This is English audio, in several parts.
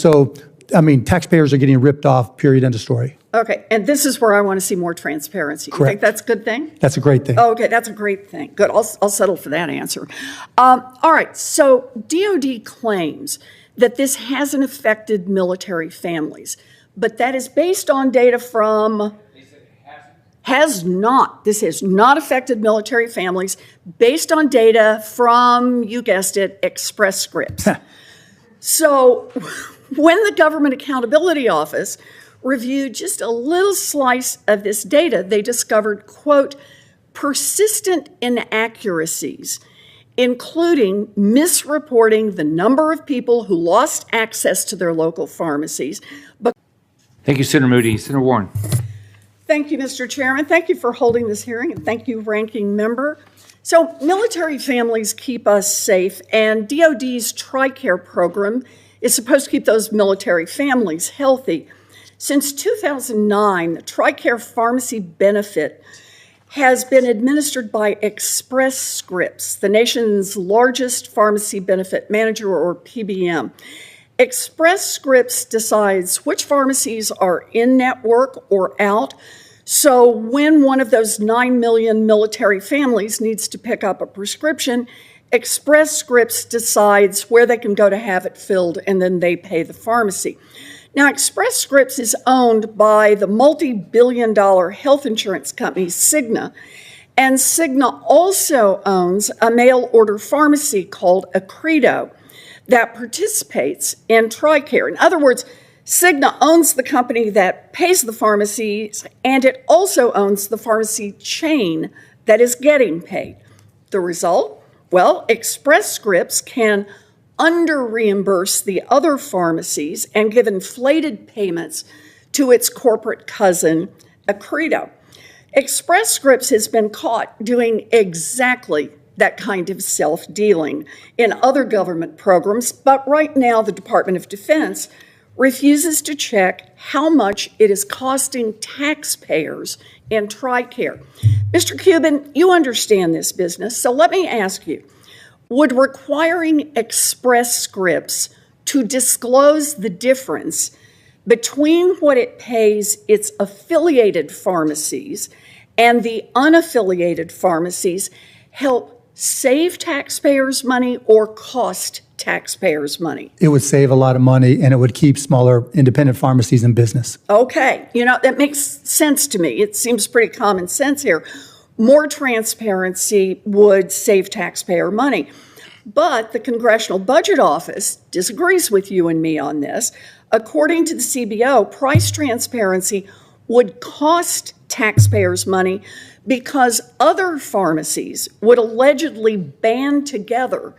So, I mean, taxpayers are getting ripped off, period, end of story. Okay, and this is where I want to see more transparency. Correct. You think that's a good thing? That's a great thing. Oh, okay, that's a great thing. Good, I'll settle for that answer. All right, so DOD claims that this hasn't affected military families, but that is based on data from... Has not. This has not affected military families based on data from, you guessed it, Express Scripts. So when the Government Accountability Office reviewed just a little slice of this data, they discovered, quote, persistent inaccuracies, including misreporting the number of people who lost access to their local pharmacies. But Thank you, Senator Moody. Senator Warren. Thank you, Mr. Chairman. Thank you for holding this hearing, and thank you, Ranking Member. So military families keep us safe, and DOD's Tricare program is supposed to keep those military families healthy. Since 2009, the Tricare pharmacy benefit has been administered by Express Scripts, the nation's largest pharmacy benefit manager, or PBM. Express Scripts decides which pharmacies are in-network or out. So when one of those 9 million military families needs to pick up a prescription, Express Scripts decides where they can go to have it filled, and then they pay the pharmacy. Now, Express Scripts is owned by the multi-billion-dollar health insurance company Cigna, and Cigna also owns a mail-order pharmacy called Accredo that participates in Tricare. In other words, Cigna owns the company that pays the pharmacies, and it also owns the pharmacy chain that is getting paid. The result? Well, Express Scripts can under-reimburse the other pharmacies and give inflated payments to its corporate cousin, Accredo. Express Scripts has been caught doing exactly that kind of self-dealing in other government programs, but right now the Department of Defense refuses to check how much it is costing taxpayers in Tricare. Mr. Cuban, you understand this business, so let me ask you, would requiring Express Scripts to disclose the difference between what it pays its affiliated pharmacies and the unaffiliated pharmacies help save taxpayers' money or cost taxpayers' money? It would save a lot of money, and it would keep smaller independent pharmacies in business. Okay, that makes sense to me. It seems pretty common sense here. More transparency would save taxpayer money. But the Congressional Budget Office disagrees with you and me on this. According to the CBO, price transparency would cost taxpayers money because other pharmacies would allegedly band together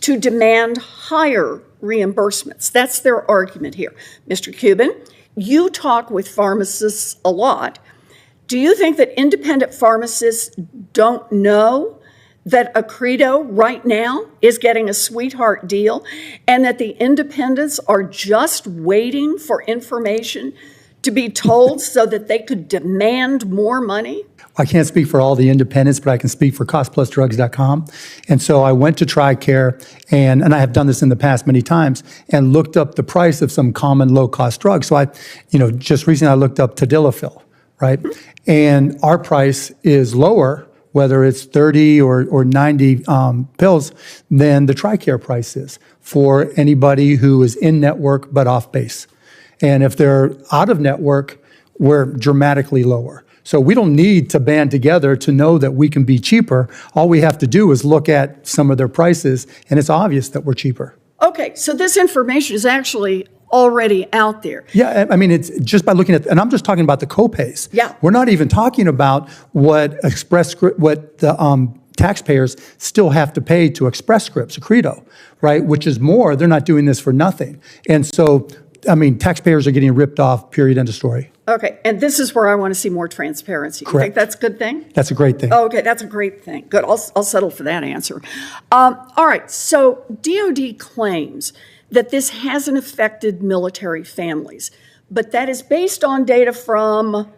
to demand higher reimbursements. That's their argument here. Mr. Cuban, you talk with pharmacists a lot. Do you think that independent pharmacists don't know that Accredo right now is getting a sweetheart deal and that the independents are just waiting for information to be told so that they could demand more money? I can't speak for all the independents, but I can speak for costplusdrugs.com. And so I went to Tricare, and I have done this in the past many times, and looked up the price of some common low-cost drugs. So just recently I looked up Tadalafil, right? And our price is lower, whether it's 30 or 90 pills, than the Tricare price is for anybody who is in network but off base. And if they're out of network, we're dramatically lower. So we don't need to band together to know that we can be cheaper. All we have to do is look at some of their prices, and it's obvious that we're cheaper. Okay, so this information is actually already out there. Yeah, I mean, it's just by looking at, and I'm just talking about the copays. Yeah. We're not even talking about what the taxpayers still have to pay to Express Scripts, Accredo, right? Which is more. They're not doing this for nothing. And so, I mean, taxpayers are getting ripped off, period, end of story. Okay, and this is where I want to see more transparency. Correct. You think that's a good thing? That's a great thing. Okay, that's a great thing. Good, I'll settle for that answer. All right, so DOD claims that this hasn't affected military families, but that is based on data from...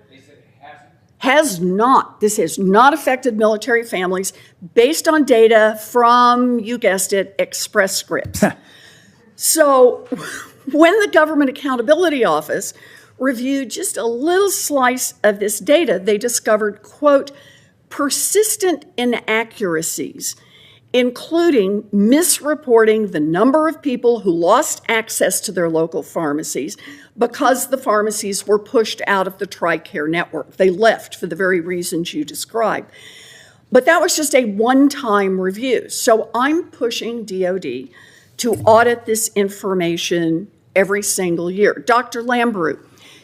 Has not. This has not affected military families based on data from, you guessed it, Express Scripts. So when the Government Accountability Office reviewed just a little slice of this data, they discovered, quote, persistent inaccuracies, including misreporting the number of people who lost access to their local pharmacies because the pharmacies were pushed out of the Tricare network. They left for the very reasons you described. But that was just a one-time review. So I'm pushing DOD to audit this information every single year. Dr. Lambrou,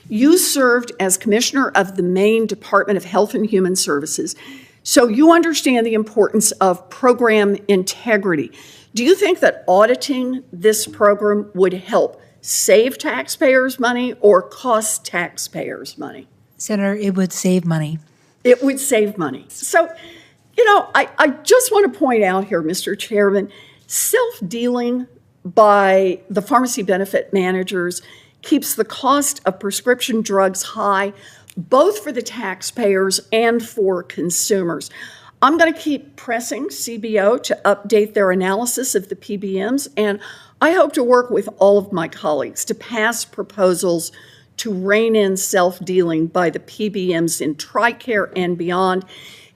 you served as commissioner of the Maine Department of Health and Human Services, so you understand the importance of program integrity. Do you think that auditing this program would help save taxpayers money or cost taxpayers money? Senator, it would save money. It would save money. So, I just want to point out here, Mr. Chairman, self-dealing by the pharmacy benefit managers keeps the cost of prescription drugs high, both for the taxpayers and for consumers. I'm going to keep pressing CBO to update their analysis of the PBMs, and I hope to work with all of my colleagues to pass proposals to rein in self-dealing by the PBMs in Tricare and beyond,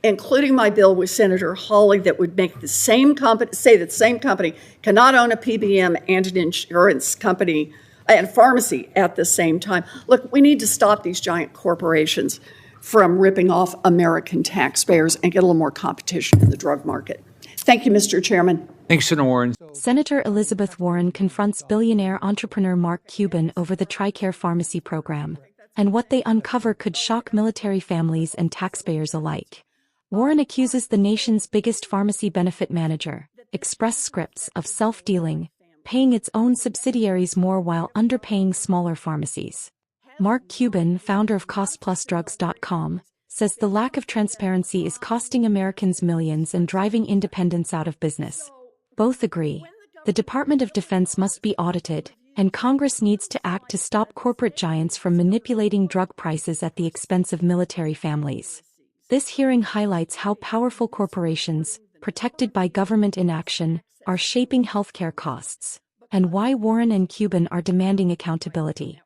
including my bill with Senator Hawley that would make the same company, say that the same company cannot own a PBM and an insurance company and pharmacy at the same time. Look, we need to stop these giant corporations from ripping off American taxpayers and get a little more competition in the drug market. Thank you, Mr. Chairman. Thanks, Senator Warren. Senator Elizabeth Warren confronts billionaire entrepreneur Mark Cuban over the Tricare pharmacy program, and what they uncover could shock military families and taxpayers alike. Warren accuses the nation's biggest pharmacy benefit manager, Express Scripts, of self-dealing, paying its own subsidiaries more while underpaying smaller pharmacies. Mark Cuban, founder of costplusdrugs.com, says the lack of transparency is costing Americans millions and driving independents out of business. Both agree. The Department of Defense must be audited, and Congress needs to act to stop corporate giants from manipulating drug prices at the expense of military families. This hearing highlights how powerful corporations, protected by government inaction, are shaping healthcare costs, and why Warren and Cuban are demanding accountability.